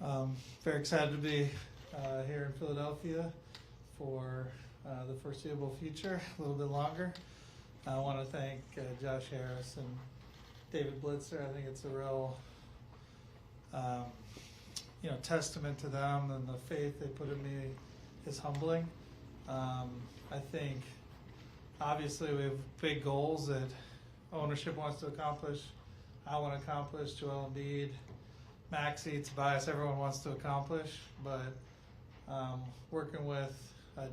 Very excited to be here in Philadelphia for the foreseeable future, a little bit longer. I want to thank Josh Harris and David Blitzer. I think it's a real testament to them, and the faith they put in me is humbling. I think obviously we have big goals that ownership wants to accomplish. I want to accomplish. Joel Embiid, Maxey, Tobias, everyone wants to accomplish. But working with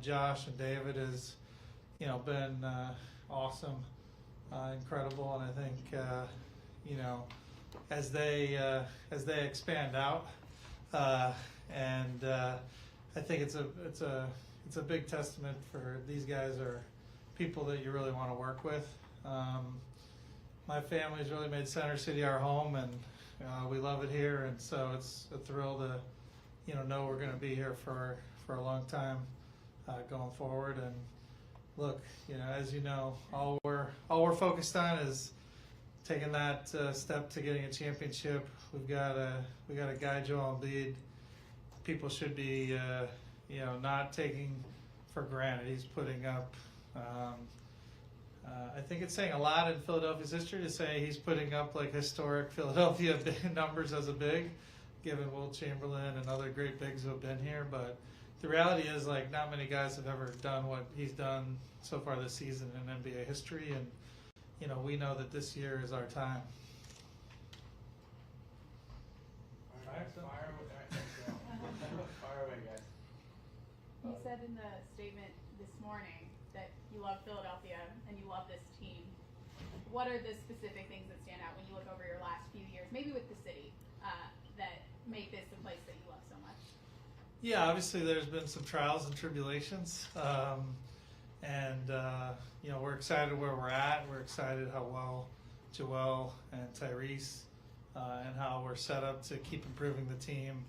Josh and David has, been awesome, incredible, and I think as they expand out, and I think it's a big testament for these guys are people that you really want to work with. My family's really made Center City our home, and we love it here, and so it's a thrill to know we're going to be here for a long time going forward. And look, as you know, all we're focused on is taking that step to getting a championship. We got a guy, Joel Embiid. People should be not taking for granted. He's putting up. I think it's saying a lot in Philadelphia's history to say he's putting up like historic Philadelphia numbers as a big, given Will Chamberlain and other great bigs who have been here. But the reality is, like, not many guys have ever done what he's done so far this season in NBA history, and we know that this year is our time. Fire away, guys. You said in the statement this morning that you love Philadelphia and you love this team. What are the specific things that stand out when you look over your last few years, maybe with the city, that make this the place that you love so much? Yeah, obviously there's been some trials and tribulations, and we're excited where we're at. We're excited how well Joel and Tyrese and how we're set up to keep improving the team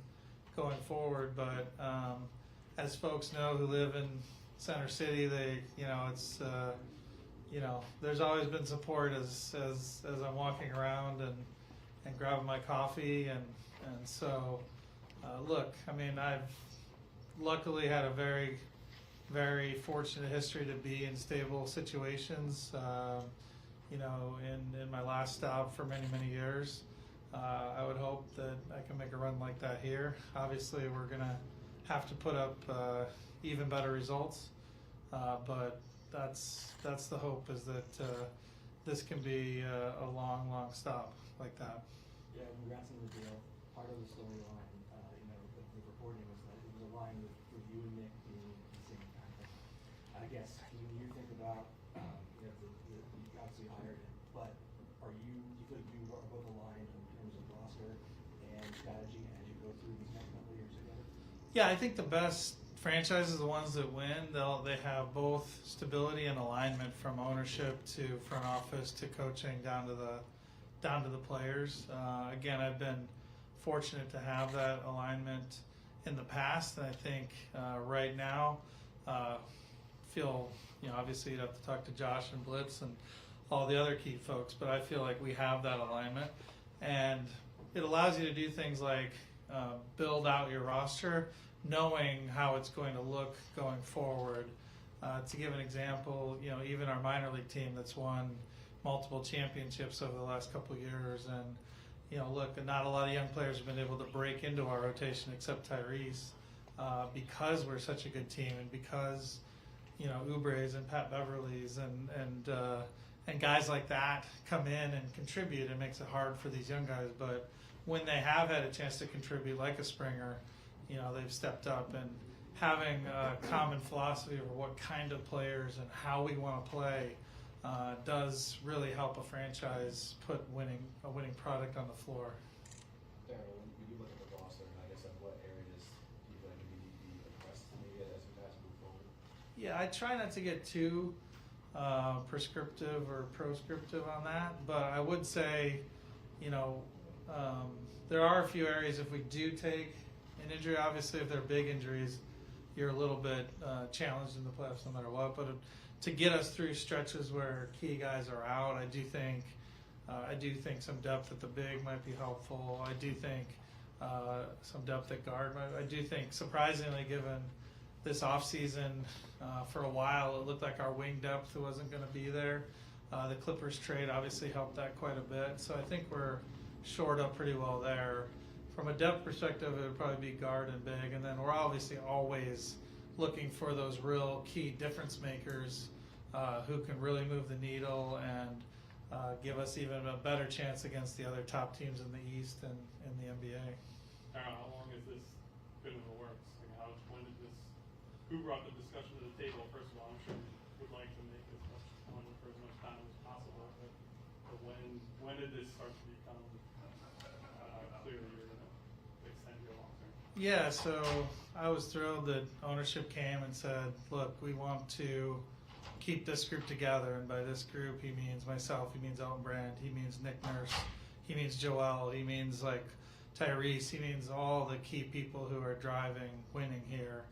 going forward. But as folks know who live in Center City, there's always been support as I'm walking around and grabbing my coffee, and so look, I mean, I've luckily had a very, very fortunate history to be in stable situations, in my last stop for many, many years. I would hope that I can make a run like that here. Obviously, we're going to have to put up even better results, but that's the hope, is that this can be a long, long stop like that. Yeah, congrats on the deal. Part of the storyline, the reporting was that it was aligned with you and Nick being in the same conference. I guess when you think about, you obviously hired him, but do you feel like you are both aligned in terms of roster and strategy as you go through these next couple of years together? Yeah, I think the best franchises are the ones that win. They have both stability and alignment, from ownership to front office to coaching down to the players. Again, I've been fortunate to have that alignment in the past, and I think right now feel, obviously you'd have to talk to Josh and Blitz and all the other key folks, but I feel like we have that alignment, and it allows you to do things like build out your roster, knowing how it's going to look going forward. To give an example, even our minor league team that's won multiple championships over the last couple of years, and look, not a lot of young players have been able to break into our rotation except Tyrese, because we're such a good team, and because Oubre's and Pat Beverly's and guys like that come in and contribute. It makes it hard for these young guys, but when they have had a chance to contribute, like a Springer, they've stepped up, and having a common philosophy of what kind of players and how we want to play does really help a franchise put a winning product on the floor. Daryl, when you look at the roster, I guess, what areas do you feel like you need to be addressed maybe as you guys move forward? Yeah, I try not to get too prescriptive or proscriptive on that, but I would say, there are a few areas if we do take an injury. Obviously, if they're big injuries, you're a little bit challenged in the playoffs no matter what. But to get us through stretches where key guys are out, I do think some depth at the big might be helpful. I do think some depth at guard. I do think, surprisingly, given this offseason, for a while it looked like our wing depth wasn't going to be there. The Clippers trade obviously helped that quite a bit, so I think we're shored up pretty well there. From a depth perspective, it would probably be guard and big, and then we're obviously always looking for those real key difference makers who can really move the needle and give us even a better chance against the other top teams in the East and in the NBA. How long has this been in the works? Like when did this? Who brought the discussion to the table? First of all, I'm sure you would like to make as much money for as much time as possible. But when did this start to become clear that you're going to extend your long term? Yeah, so I was thrilled that ownership came and said, "Look, we want to keep this group together," and by this group he means myself, he means Elton Brand, he means Nick Nurse, he means Joel, he means like Tyrese, he means all the key people who are driving winning here.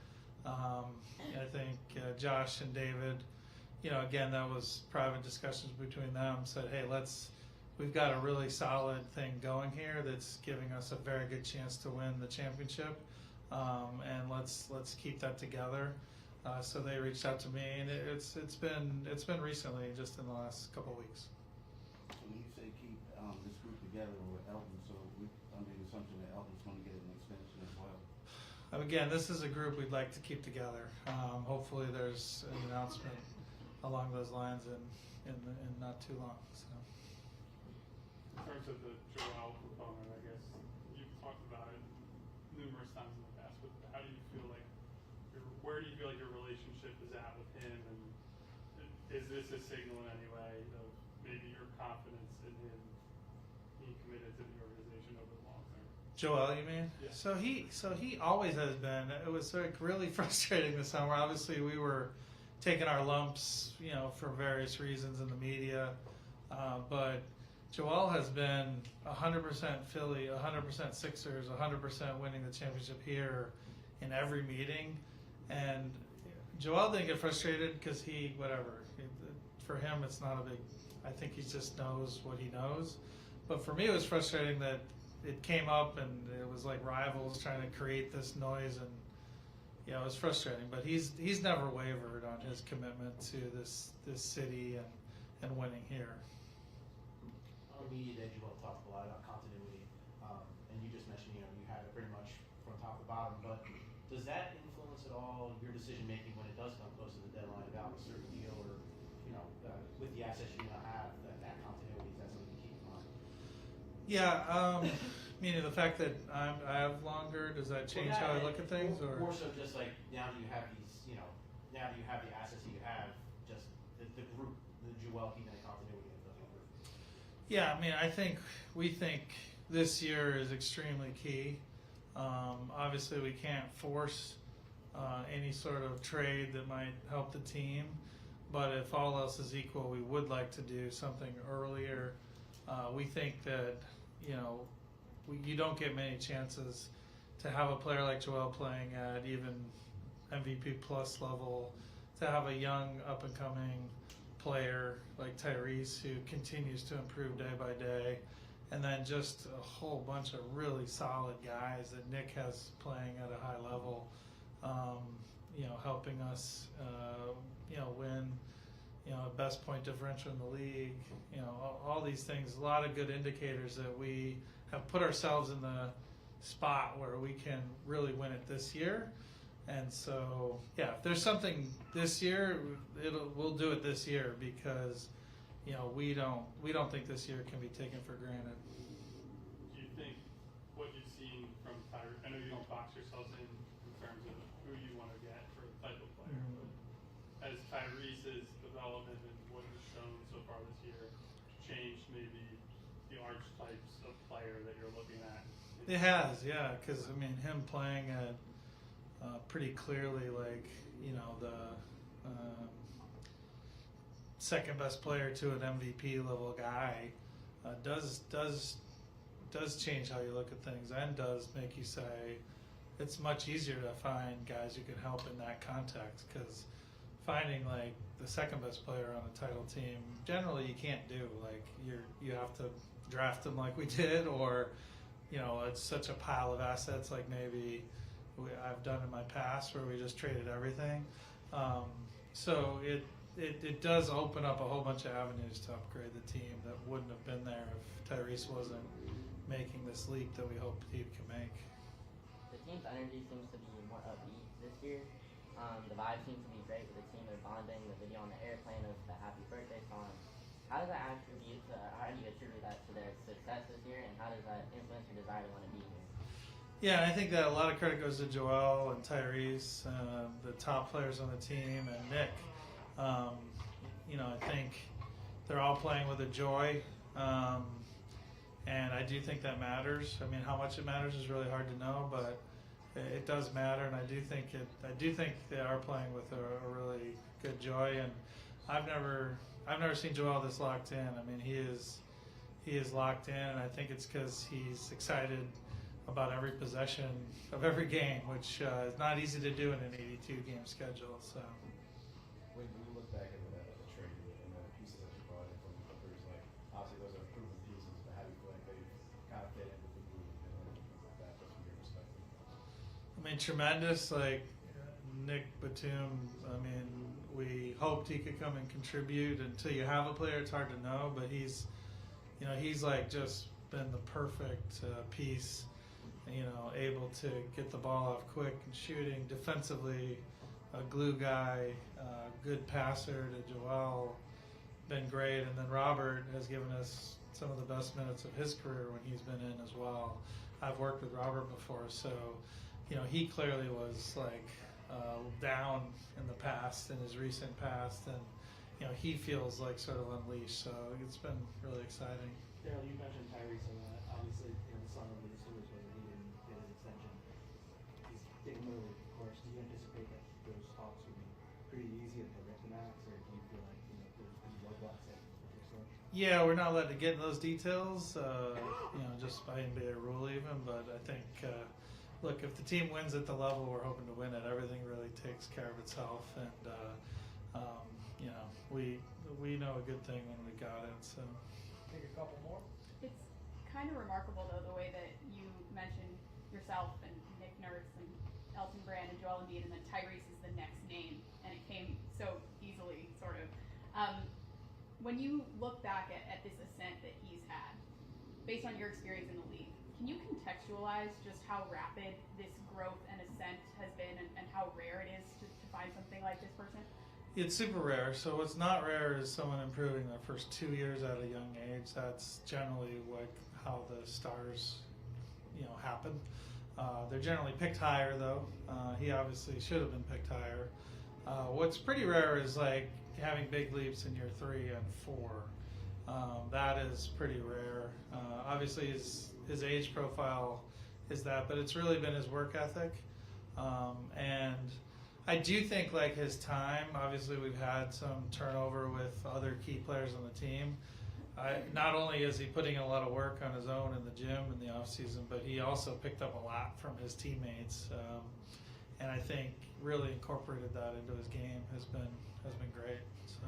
I think Josh and David, again, that was private discussions between them, said, hey, we've got a really solid thing going here that's giving us a very good chance to win the championship, and let's keep that together. So they reached out to me, and it's been recently, just in the last couple of weeks. So when you say keep this group together with Elton, so we under the assumption that Elton's going to get an extension as well. Again, this is a group we'd like to keep together. Hopefully, there's an announcement along those lines in not too long. So. In terms of the Joel component, I guess you've talked about it numerous times in the past, but how do you feel like? Where do you feel like your relationship is at with him, and is this a signal in any way of maybe your confidence in him being committed to the organization over the long term? Joel, you mean? Yeah. So he always has been. It was like really frustrating this summer. Obviously, we were taking our lumps, for various reasons in the media, but Joel has been 100% Philly, 100% Sixers, 100% winning the championship here in every meeting. And Joel didn't get frustrated because for him, it's not a big, I think he just knows what he knows. But for me, it was frustrating that it came up and it was like rivals trying to create this noise, and it was frustrating. But he's never wavered on his commitment to this city and winning here. On media day, Joel talked a lot about continuity, and you just mentioned, you had it pretty much from top to bottom, but does that influence at all your decision making when it does come close to the deadline about a certain deal, or, with the assets you now have, that continuity, is that something to keep in mind? Yeah, meaning the fact that I have longer, does that change how I look at things? Or more so just like now that you have these, now that you have the assets that you have, just the group, the Joel keeping the continuity of the group. Yeah, we think this year is extremely key. Obviously, we can't force any sort of trade that might help the team, but if all else is equal, we would like to do something earlier. We think that you don't get many chances to have a player like Joel playing at even MVP plus level, to have a young up and coming player like Tyrese who continues to improve day by day, and then just a whole bunch of really solid guys that Nick has playing at a high level, helping us, win, best point differential in the league, all these things, a lot of good indicators that we have put ourselves in the spot where we can really win it this year. And so, if there's something this year, we'll do it this year because, we don't think this year can be taken for granted. Do you think what you've seen from Tyrese, I know you don't box yourselves in terms of who you want to get for the type of player, but has Tyrese's development and what he's shown so far this year changed maybe the archetypes of player that you're looking at? It has, yeah, because him playing at pretty clearly the second best player to an MVP level guy does change how you look at things, and does make you say it's much easier to find guys who can help in that context, because finding like the second best player on a title team generally you can't do. Like you have to draft them like we did, or it's such a pile of assets like maybe I've done in my past where we just traded everything. So it does open up a whole bunch of avenues to upgrade the team that wouldn't have been there if Tyrese wasn't making this leap that we hope he can make. The team's energy seems to be more upbeat this year. The vibe seems to be great with the team. They're bonding. The video on the airplane of the happy birthday song. How do you attribute that to their success this year, and how does that influence your desire to want to be here? Yeah, I think that a lot of credit goes to Joel and Tyrese, the top players on the team, and Nick. I think they're all playing with a joy, and I do think that matters. I mean, how much it matters is really hard to know, but it does matter, and I do think they are playing with a really good joy. And I've never seen Joel this locked in. I mean, he is locked in, and I think it's because he's excited about every possession of every game, which is not easy to do in an 82-game schedule. So. When you look back at the trade and the pieces that you brought in from the Clippers, like obviously those are proven pieces, but how do you feel like they kind of fit in with the group and things like that, just from your perspective? I mean, tremendous. Like Nick Batum. I mean, we hoped he could come and contribute. Until you have a player, it's hard to know. But he's like just been the perfect piece. Able to get the ball off quick and shooting defensively. A glue guy, good passer to Joel, been great. And then Robert has given us some of the best minutes of his career when he's been in as well. I've worked with Robert before, so he clearly was like down in the past, in his recent past, and he feels like sort of unleashed. So it's been really exciting. Daryl, you mentioned Tyrese, and obviously the song of the Steelers was that he didn't get his extension. He's getting moved, of course. Do you anticipate that those talks would be pretty easy at the max, or do you feel like there's any roadblocks that you're seeing? Yeah, we're not allowed to get in those details, just by NBA rule even. But I think, look, if the team wins at the level we're hoping to win at, everything really takes care of itself. And we know a good thing when we got it. So. Take a couple more. It's kind of remarkable, though, the way that you mentioned yourself and Nick Nurse and Elton Brand and Joel Embiid, and then Tyrese is the next name, and it came so easily, sort of. When you look back at this ascent that he's had, based on your experience in the league, can you contextualize just how rapid this growth and ascent has been, and how rare it is to find something like this person? It's super rare. So what's not rare is someone improving their first 2 years at a young age. That's generally how the stars, happen. They're generally picked higher, though. He obviously should have been picked higher. What's pretty rare is like having big leaps in year 3 and 4. That is pretty rare. Obviously, his age profile is that, but it's really been his work ethic, and I do think like his time, obviously we've had some turnover with other key players on the team. Not only is he putting in a lot of work on his own in the gym in the off season, but he also picked up a lot from his teammates, and I think really incorporated that into his game has been great. So.